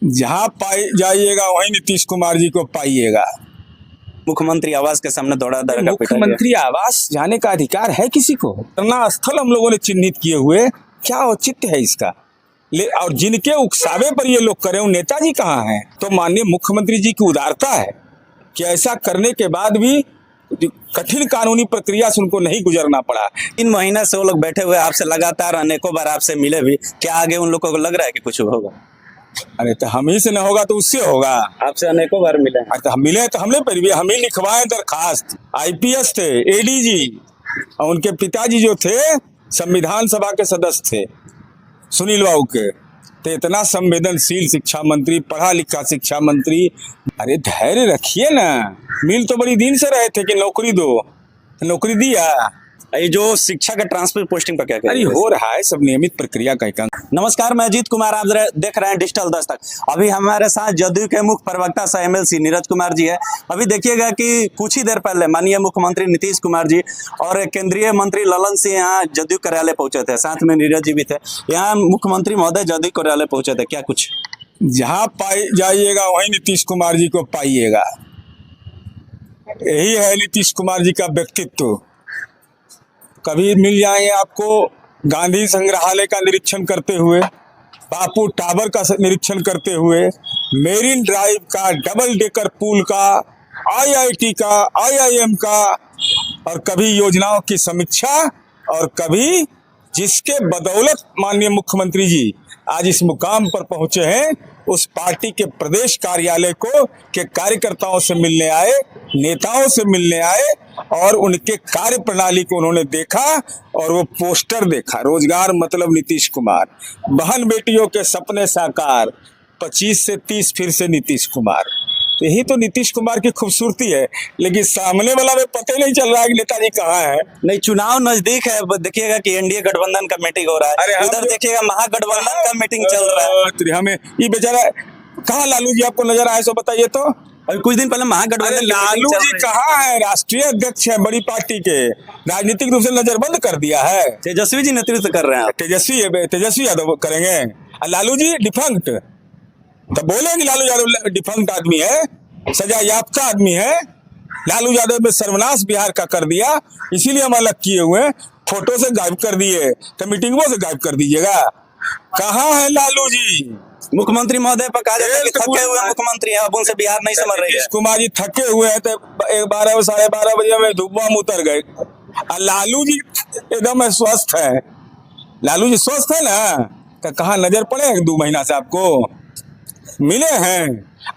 जहाँ पाई जाइएगा वहीं नीतीश कुमार जी को पाइएगा। मुख्यमंत्री आवास के सामने दौड़ा दर का पिटा गया। मुख्यमंत्री आवास जाने का अधिकार है किसी को? धरना स्थल हम लोगों ने चिन्हित किए हुए, क्या औचित्य है इसका? और जिनके उकसावे पर ये लोग करे, नेताजी कहाँ हैं? तो माननीय मुख्यमंत्री जी की उदारता है कि ऐसा करने के बाद भी कठिन कानूनी प्रक्रिया से उनको नहीं गुजरना पड़ा। 3 महीने से वो लोग बैठे हुए, आपसे लगातार अनेकों बार आपसे मिले भी, क्या आगे उन लोगों को लग रहा है कि कुछ होगा? अरे तो हम ही से न होगा तो उससे होगा। आपसे अनेकों बार मिले। तो हम मिले तो हमने पर भी हम ही लिखवाए दरखास्त। आईपीएस थे, एडीजी, और उनके पिताजी जो थे संविधान सभा के सदस्य थे, सुनील बाबू के। तो इतना संवेदनशील शिक्षा मंत्री, पढ़ा लिखा शिक्षा मंत्री। अरे धैर्य रखिए ना, मिल तो बड़ी दिन से रहे थे कि नौकरी दो, नौकरी दिया। ये जो शिक्षा का ट्रांसफर पोस्टिंग पर क्या अरे हो रहा है, सब नियमित प्रक्रिया का एक अंग। नमस्कार, मैं अजीत कुमार, आप देख रहे हैं डिजिटल दस्तक। अभी हमारे साथ जदयू के मुख्य प्रवक्ता सह एमएलसी नीरज कुमार जी है। अभी देखिएगा कि कुछ ही देर पहले माननीय मुख्यमंत्री नीतीश कुमार जी और केंद्रीय मंत्री ललन सिंह यहाँ जदयू कार्यालय पहुंचे थे, साथ में नीरज जी भी थे। यहाँ मुख्यमंत्री महोदय जदयू कार्यालय पहुंचे थे, क्या कुछ? जहाँ पाई जाइएगा वहीं नीतीश कुमार जी को पाइएगा। यही है नीतीश कुमार जी का व्यक्तित्व। कभी मिल जाएंगे आपको गांधी संग्रहालय का निरीक्षण करते हुए, बापू टावर का निरीक्षण करते हुए, मेरीन ड्राइव का, डबल डेकर पुल का, आईआईटी का, आईआईएम का, और कभी योजनाओं की समीक्षा, और कभी जिसके बदौलत माननीय मुख्यमंत्री जी आज इस मुकाम पर पहुंचे हैं, उस पार्टी के प्रदेश कार्यालय को के कार्यकर्ताओं से मिलने आए, नेताओं से मिलने आए, और उनके कार्य प्रणाली को उन्होंने देखा, और वो पोस्टर देखा, रोजगार मतलब नीतीश कुमार, बहन बेटियों के सपने साकार, 25 से 30 फिर से नीतीश कुमार। तो यही तो नीतीश कुमार की खूबसूरती है। लेकिन सामने वाला में पता ही नहीं चल रहा है कि नेताजी कहाँ है। नहीं, चुनाव नजदीक है, देखिएगा कि एनडीए गठबंधन का मीटिंग हो रहा है, उधर देखिएगा महागठबंधन का मीटिंग चल रहा है। हमें ये बेचारा कहाँ, लालू जी आपको नजर आए सो बताइए तो। अभी कुछ दिन पहले महागठबंधन लालू जी कहाँ है? राष्ट्रीय अध्यक्ष है बड़ी पार्टी के, राजनीतिक रूप से नजरबंद कर दिया है। तेजस्वी जी नेतृत्व कर रहे हैं। तेजस्वी यादव करेंगे। लालू जी डिफंक्ट, तो बोलेंगे लालू यादव डिफंक्ट आदमी है, सजा याफ्ता आदमी है। लालू यादव में सर्वनाश बिहार का कर दिया, इसीलिए हम अलग किए हुए, फोटो से गायब कर दिए, तो मीटिंगों से गायब कर दीजिएगा। कहाँ है लालू जी? मुख्यमंत्री महोदय पर कहा जाता है कि थके हुए मुख्यमंत्री हैं, अब उनसे बिहार नहीं समझ रही है। कुमार जी थके हुए हैं, तो 12 साढ़े 12 बजे में धूपवा में उतर गए। लालू जी एकदम स्वस्थ है। लालू जी स्वस्थ है ना? तो कहाँ नजर पड़े 2 महीना से आपको मिले हैं?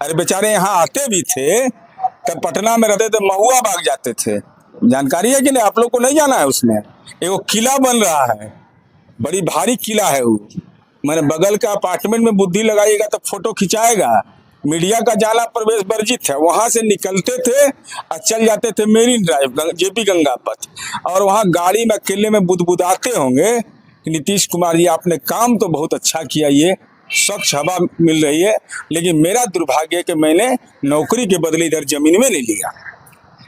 अरे बेचारे यहाँ आते भी थे, तब पटना में रहते थे, महुआ बाग जाते थे। जानकारी है कि नहीं? आप लोग को नहीं जाना है? उसमें एक किला बन रहा है, बड़ी भारी किला है वो। मैंने बगल का अपार्टमेंट में बुद्धि लगाइएगा तो फोटो खिंचाएगा। मीडिया का जाना प्रवेश वर्जित है। वहां से निकलते थे और चल जाते थे मेरीन ड्राइव, जेपी गंगा पथ, और वहां गाड़ी में अकेले में बुदबुदाते होंगे कि नीतीश कुमार जी आपने काम तो बहुत अच्छा किया, ये स्वच्छ हवा मिल रही है, लेकिन मेरा दुर्भाग्य है कि मैंने नौकरी के बदले इधर जमीन में नहीं लिया।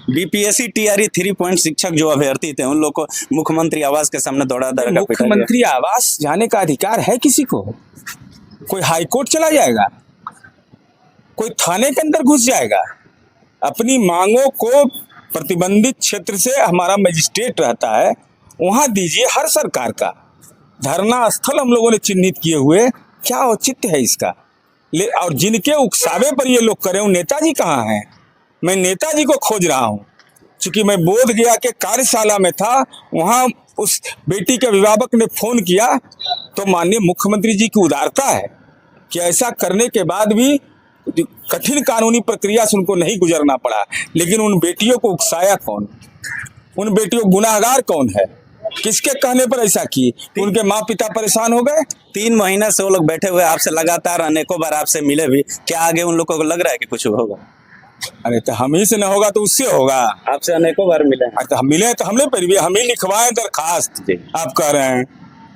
बीपीएससी टीआरई 3 पॉइंट शिक्षक जो अभ्यर्थी थे, उन लोग को मुख्यमंत्री आवास के सामने दौड़ा दर का पिटा गया। मुख्यमंत्री आवास जाने का अधिकार है किसी को? कोई हाईकोर्ट चला जाएगा, कोई थाने के अंदर घुस जाएगा, अपनी मांगों को प्रतिबंधित क्षेत्र से हमारा मजिस्ट्रेट रहता है, वहां दीजिए। हर सरकार का धरना स्थल हम लोगों ने चिन्हित किए हुए, क्या औचित्य है इसका? और जिनके उकसावे पर ये लोग करे, नेताजी कहाँ हैं? मैं नेताजी को खोज रहा हूँ। चूंकि मैं बोध गया के कार्यशाला में था, वहाँ उस बेटी के अभिभावक ने फोन किया, तो माननीय मुख्यमंत्री जी की उदारता है कि ऐसा करने के बाद भी कठिन कानूनी प्रक्रिया से उनको नहीं गुजरना पड़ा। लेकिन उन बेटियों को उकसाया कौन? उन बेटियों गुनाहगार कौन है? किसके कहने पर ऐसा की? उनके माँ पिता परेशान हो गए। 3 महीने से वो लोग बैठे हुए, आपसे लगातार अनेकों बार आपसे मिले भी, क्या आगे उन लोगों को लग रहा है कि कुछ होगा? अरे तो हम ही से न होगा तो उससे होगा। आपसे अनेकों बार मिले। तो हम मिले तो हमने पर भी हम ही लिखवाए दरखास्त। आप कह रहे हैं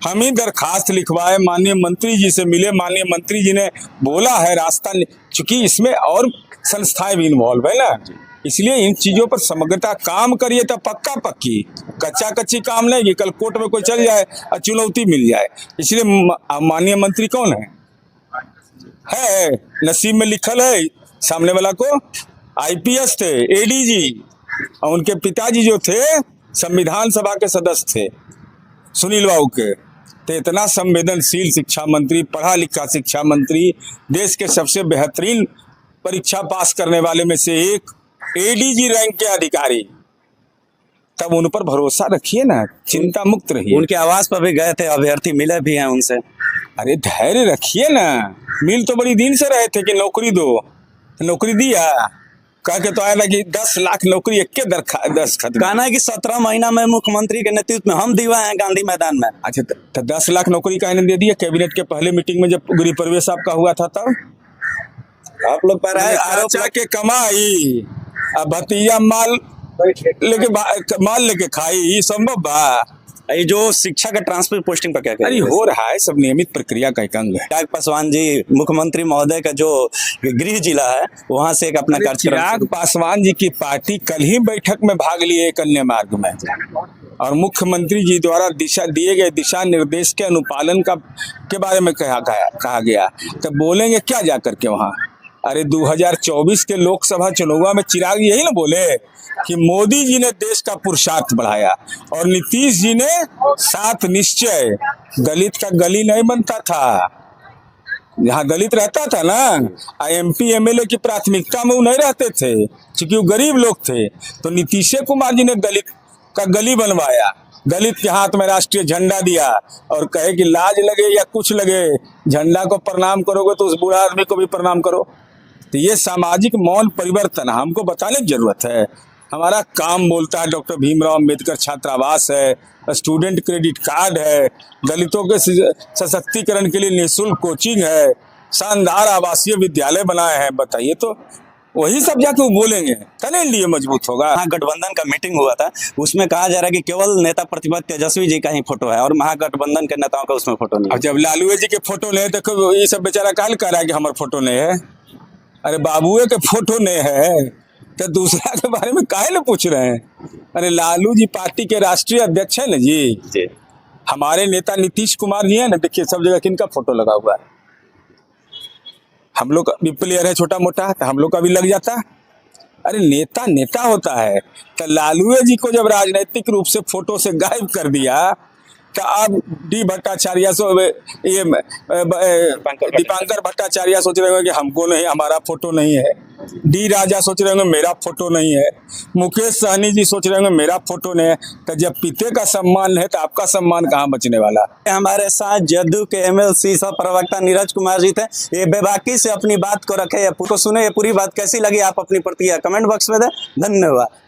हम ही दरखास्त लिखवाए, माननीय मंत्री जी से मिले, माननीय मंत्री जी ने बोला है रास्ता, चूंकि इसमें और संस्थाएं भी इन्वॉल्व है ना, इसलिए इन चीजों पर समग्रता काम करिए तो पक्का पक्की, कच्चा कच्ची काम नहीं कि कल कोर्ट में कोई चल जाए और चुनौती मिल जाए। इसलिए माननीय मंत्री कौन है? है, नसीब में लिखल है। सामने वाला को आईपीएस थे, एडीजी, और उनके पिताजी जो थे संविधान सभा के सदस्य थे, सुनील बाबू के। तो इतना संवेदनशील शिक्षा मंत्री, पढ़ा लिखा शिक्षा मंत्री, देश के सबसे बेहतरीन परीक्षा पास करने वाले में से एक, एडीजी रैंक के अधिकारी, तब उन पर भरोसा रखिए ना, चिंता मुक्त रहिए। उनके आवास पर भी गए थे, अभ्यर्थी मिले भी हैं उनसे। अरे धैर्य रखिए ना, मिल तो बड़ी दिन से रहे थे कि नौकरी दो, नौकरी दिया, कह के तो आया ना कि 10 लाख नौकरी एक के दस्तखत। कहना है कि 17 महीना में मुख्यमंत्री के नेतृत्व में हम दिवाए हैं गांधी मैदान में। अच्छा, तो 10 लाख नौकरी का इन्हें दे दिया कैबिनेट के पहले मीटिंग में, जब गृह प्रवेश आपका हुआ था तब। आप लोग पर आरोप के कमाई, अब भतीजा माल लेके खाई, ये संभव बा? ये जो शिक्षा का ट्रांसफर पोस्टिंग पर क्या अरे करेंगे? हो रहा है, सब नियमित प्रक्रिया का एक अंग है। चिराग पासवान जी, मुख्यमंत्री महोदय का जो गृह जिला है, वहां से एक अपना चिराग कार्यक्रम। पासवान जी की पार्टी कल ही बैठक में भाग लिए कन्या मार्ग में, और मुख्यमंत्री जी द्वारा दिए गए दिशा निर्देश के अनुपालन के बारे में कहा गया। तो बोलेंगे क्या जाकर के वहाँ? अरे 2024 के लोकसभा चुनाव में चिराग यही ना बोले कि मोदी जी ने देश का पुरुषार्थ बढ़ाया, और नीतीश जी ने साथ निश्चय, दलित का गली नहीं बनता था, जहाँ दलित रहता था ना, एमपी एमएलए की प्राथमिकता में वो नहीं रहते थे, क्योंकि वो गरीब लोग थे। तो नीतीश कुमार जी ने दलित का गली बनवाया, दलित के हाथ में राष्ट्रीय झंडा दिया, और कहे कि लाज लगे या कुछ लगे, झंडा को प्रणाम करोगे तो उस बूढ़ा आदमी को भी प्रणाम करो। तो ये सामाजिक मौन परिवर्तन हमको बताने की जरूरत है। हमारा काम बोलता है, डॉक्टर भीमराव अंबेडकर छात्रावास है, स्टूडेंट क्रेडिट कार्ड है, दलितों के सशक्तिकरण के लिए निःशुल्क कोचिंग है, शानदार आवासीय विद्यालय बनाए हैं। बताइए तो, वही सब जाके वो बोलेंगे तब एनडीए मजबूत होगा। महागठबंधन का मीटिंग हुआ था, उसमें कहा जा रहा है कि केवल नेता प्रतिपक्ष तेजस्वी जी का ही फोटो है और महागठबंधन के नेताओं का उसमें फोटो नहीं है। अब जब लालू जी के फोटो नहीं है, देखो ये सब बेचारा काल कह रहा है कि हमारे फोटो नहीं है। अरे बाबुए के फोटो नहीं है तो दूसरा के बारे में काहे न पूछ रहे हैं? अरे लालू जी पार्टी के राष्ट्रीय अध्यक्ष है ना जी। हमारे नेता नीतीश कुमार जी है ना, देखिए सब जगह किनका फोटो लगा हुआ है। हम लोग भी प्लेयर है छोटा मोटा, तो हम लोग का भी लग जाता। अरे नेता नेता होता है। तो लालू जी को जब राजनीतिक रूप से फोटो से गायब कर दिया, तो अब डी भट्टाचार्य ये दीपांकर भट्टाचार्य सोच रहे होंगे कि हमको नहीं, हमारा फोटो नहीं है। डी राजा सोच रहे होंगे मेरा फोटो नहीं है। मुकेश सहनी जी सोच रहे होंगे मेरा फोटो नहीं है। तो जब पिते का सम्मान है तो आपका सम्मान कहाँ बचने वाला? हमारे साथ जदयू के एमएलसी सह प्रवक्ता नीरज कुमार जी थे। ये बेबाकी से अपनी बात को रखे, ये सुने, ये पूरी बात कैसी लगी आप अपनी प्रतिक्रिया कमेंट बॉक्स में दें। धन्यवाद।